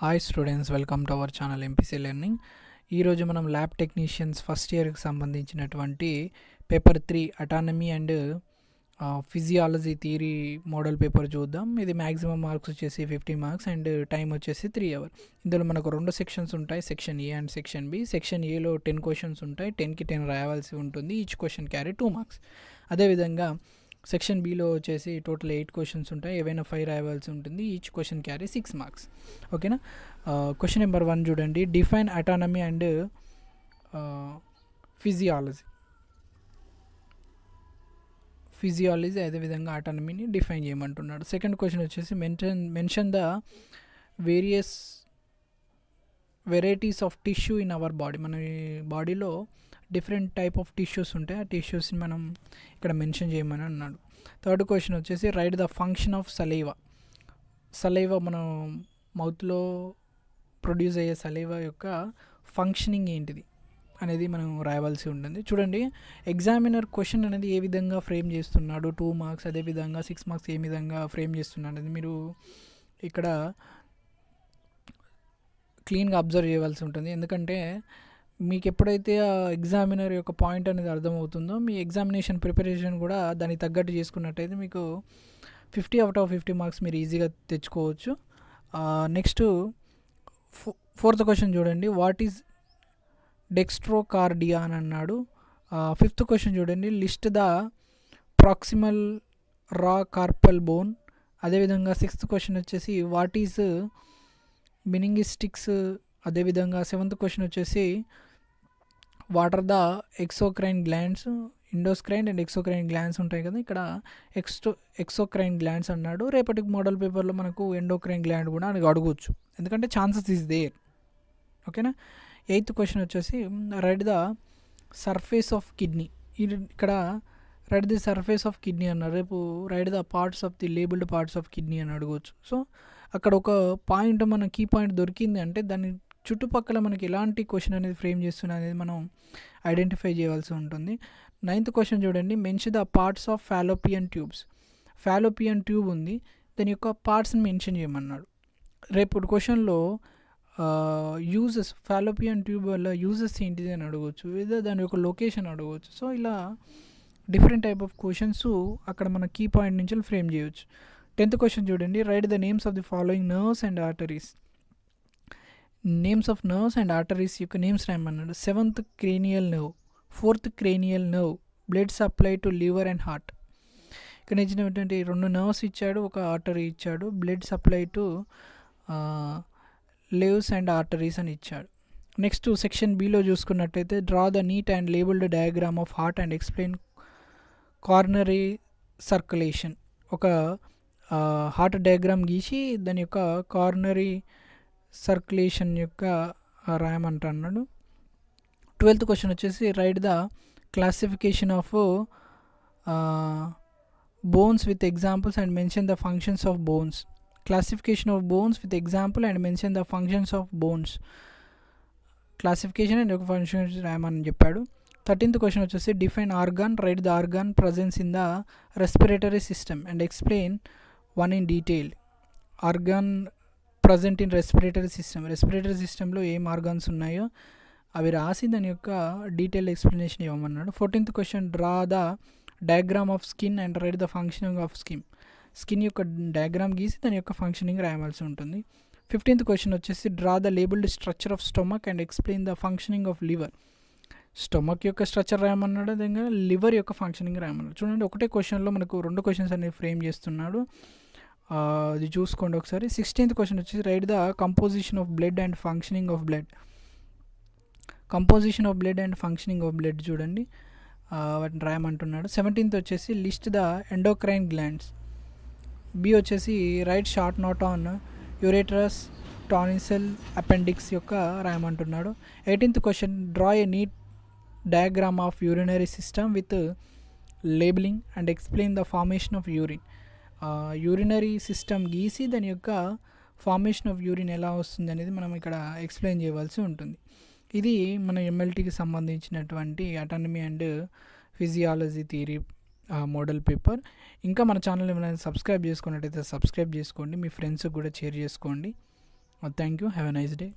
Hi students, welcome to our channel MPC learning. ఈరోజు మనం lab technicians first ఇయర్కి సంబంధించినటువంటి paper 3 autonomy and physiology theory model paper చూద్దాం. ఇది మ్యాక్సిమం మార్క్స్ వచ్చేసి 50 మార్క్స్ అండ్ టైం వచ్చేసి 3 hours. ఇందులో మనకు 2 సెక్షన్స్ ఉంటాయి, section A and section B. Section ఏలో 10 క్వశ్చన్స్ ఉంటాయి, 10కి 10 రాయాల్సి ఉంటుంది. Each question carry 2 marks. అదేవిధంగా సెక్షన్ బిలో వచ్చేసి టోటల్ 8 క్వశ్చన్స్ ఉంటాయి, ఏవైనా 5 రాయవలసి ఉంటుంది. Each question carry 6 marks. ఓకేనా. క్వశ్చన్ నెంబర్ 1 చూడండి. డిఫైన్ అటానమీ అండ్ ఫిజియాలజీ అదేవిధంగా అటానమీని డిఫైన్ చేయమంటున్నాడు. సెకండ్ క్వశ్చన్ వచ్చేసి mention the various varieties of tissue in our body. మన బాడీలో డిఫరెంట్ టైప్ ఆఫ్ టిష్యూస్ ఉంటాయి, ఆ టిష్యూస్ని మనం ఇక్కడ మెన్షన్ చేయమని అన్నాడు. థర్డ్ క్వశ్చన్ వచ్చేసి write the function of saliva మనం మౌత్లో ప్రొడ్యూస్ అయ్యే సలైవా యొక్క ఫంక్షనింగ్ ఏంటిది అనేది మనం రాయవలసి ఉంటుంది. చూడండి, ఎగ్జామినర్ క్వశ్చన్ అనేది ఏ విధంగా ఫ్రేమ్ చేస్తున్నాడు, 2 మార్క్స్ అదేవిధంగా 6 మార్క్స్ ఏ విధంగా ఫ్రేమ్ చేస్తున్నాడు అనేది మీరు ఇక్కడ క్లీన్గా అబ్జర్వ్ చేయవలసి ఉంటుంది. ఎందుకంటే మీకు ఎప్పుడైతే ఆ ఎగ్జామినర్ యొక్క పాయింట్ అనేది అర్థమవుతుందో మీ ఎగ్జామినేషన్ ప్రిపరేషన్ కూడా దానికి తగ్గట్టు చేసుకున్నట్టయితే మీకు 50 out of 50 మార్క్స్ మీరు ఈజీగా తెచ్చుకోవచ్చు. నెక్స్ట్ ఫోర్త్ క్వశ్చన్ చూడండి. వాట్ ఈజ్ డెక్స్ట్రోకార్డియా అని అన్నాడు. ఫిఫ్త్ క్వశ్చన్ చూడండి. List the proximal row carpal bone. అదేవిధంగా సిక్స్త్ క్వశ్చన్ వచ్చేసి వాట్ ఈజ్ మెనింగిస్టిక్స్. అదేవిధంగా సెవెంత్ క్వశ్చన్ వచ్చేసి what are the exocrine glands. Endocrine and exocrine glands ఉంటాయి కదా, ఇక్కడ ఎక్సోక్రైన్ గ్లాండ్స్ అన్నాడు. రేపటి మోడల్ పేపర్లో మనకు ఎండోక్రైన్ గ్లాండ్ కూడా అని అడగవచ్చు, ఎందుకంటే ఛాన్సెస్ ఈజ్ దేర్. ఓకేనా. ఎయిత్ క్వశ్చన్ వచ్చేసి write the surface of kidney. ఇక్కడ write the surface of kidney అన్నారు. రేపు write the parts of the labelled parts of kidney అని అడగవచ్చు. సో అక్కడ ఒక పాయింట్, మన కీ పాయింట్ దొరికింది అంటే దాని చుట్టుపక్కల మనకి ఎలాంటి క్వశ్చన్ అనేది ఫ్రేమ్ చేస్తున్నా అనేది మనం ఐడెంటిఫై చేయవలసి ఉంటుంది. నైన్త్ క్వశ్చన్ చూడండి. Mention the parts of Fallopian tubes. Fallopian tube ఉంది, దాని యొక్క పార్ట్స్ని మెన్షన్ చేయమన్నాడు. రేపు క్వశ్చన్లో యూజెస్, ఫాలోపియన్ ట్యూబ్ వల్ల యూజెస్ ఏంటిది అని అడగవచ్చు, లేదా దాని యొక్క లొకేషన్ అడగవచ్చు. సో ఇలా డిఫరెంట్ టైప్ ఆఫ్ క్వశ్చన్స్ అక్కడ మన కీ పాయింట్ నుంచి ఫ్రేమ్ చేయవచ్చు. 10th క్వశ్చన్ చూడండి. Write the names of the following nerves and arteries. Names of nerves and arteries యొక్క నేమ్స్ రాయమన్నాడు. 7th cranial nerve, 4th cranial nerve, blood supply to liver and heart. ఇక్కడ ఇచ్చినటువంటి 2 nerves ఇచ్చాడు, ఒక artery ఇచ్చాడు, blood supply to lives and arteries అని ఇచ్చాడు. Next section below చూసుకున్నట్టయితే draw the neat and labelled diagram of heart and explain coronary circulation. ఒక heart diagram గీసి దాని యొక్క కార్నరీ సర్క్యులేషన్ యొక్క రాయమంటున్నాడు. 12th క్వశ్చన్ వచ్చేసి write the classification of bones with examples and mention the functions of bones. Classification of bones with example and mention the functions of bones. Classification and ఒక functions రాయమని చెప్పాడు. 13th question వచ్చేసి define organ. Right the organ presence in the respiratory system and explain one in detail. Organ present in respiratory system. Respiratory సిస్టంలో ఏం organs ఉన్నాయో అవి రాసి దాని యొక్క డీటెయిల్ ఎక్స్ప్లెనేషన్ ఇవ్వమన్నాడు. 14th question draw the diagram of skin and write the functioning of skin. Skin యొక్క diagram గీసి దాని యొక్క ఫంక్షనింగ్ రాయవలసి ఉంటుంది. 15th క్వశ్చన్ వచ్చేసి draw the labelled structure of stomach and explain the functioning of liver. Stomach యొక్క structure రాయమన్నాడు, అదేవిధంగా లివర్ యొక్క ఫంక్షనింగ్ రాయమన్నాడు. చూడండి, ఒకటే క్వశ్చన్లో మనకు 2 క్వశ్చన్స్ అనేవి ఫ్రేమ్ చేస్తున్నాడు, అది చూసుకోండి ఒకసారి. 16th క్వశ్చన్ వచ్చేసి write the composition of blood and functioning of blood. Composition of blood and functioning of blood చూడండి, వాటిని రాయమంటున్నాడు. 17th వచ్చేసి list the endocrine glands. B వచ్చేసి write short note on ureters tonsil appendix యొక్క రాయమంటున్నాడు. 18th question draw a neat diagram of urinary system with labelling and explain the formation of urine. Urinary system గీసి దాని యొక్క formation of urine ఎలా వస్తుంది అనేది మనం ఇక్కడ ఎక్స్ప్లెయిన్ చేయవలసి ఉంటుంది. ఇది మన ఎంఎల్టీకి సంబంధించినటువంటి autonomy and physiology theory model paper. ఇంకా మన ఛానల్ ఏమైనా సబ్స్క్రైబ్ చేసుకున్నట్టయితే సబ్స్క్రైబ్ చేసుకోండి, మీ ఫ్రెండ్స్కి కూడా షేర్ చేసుకోండి. Thank you. Have a nice day.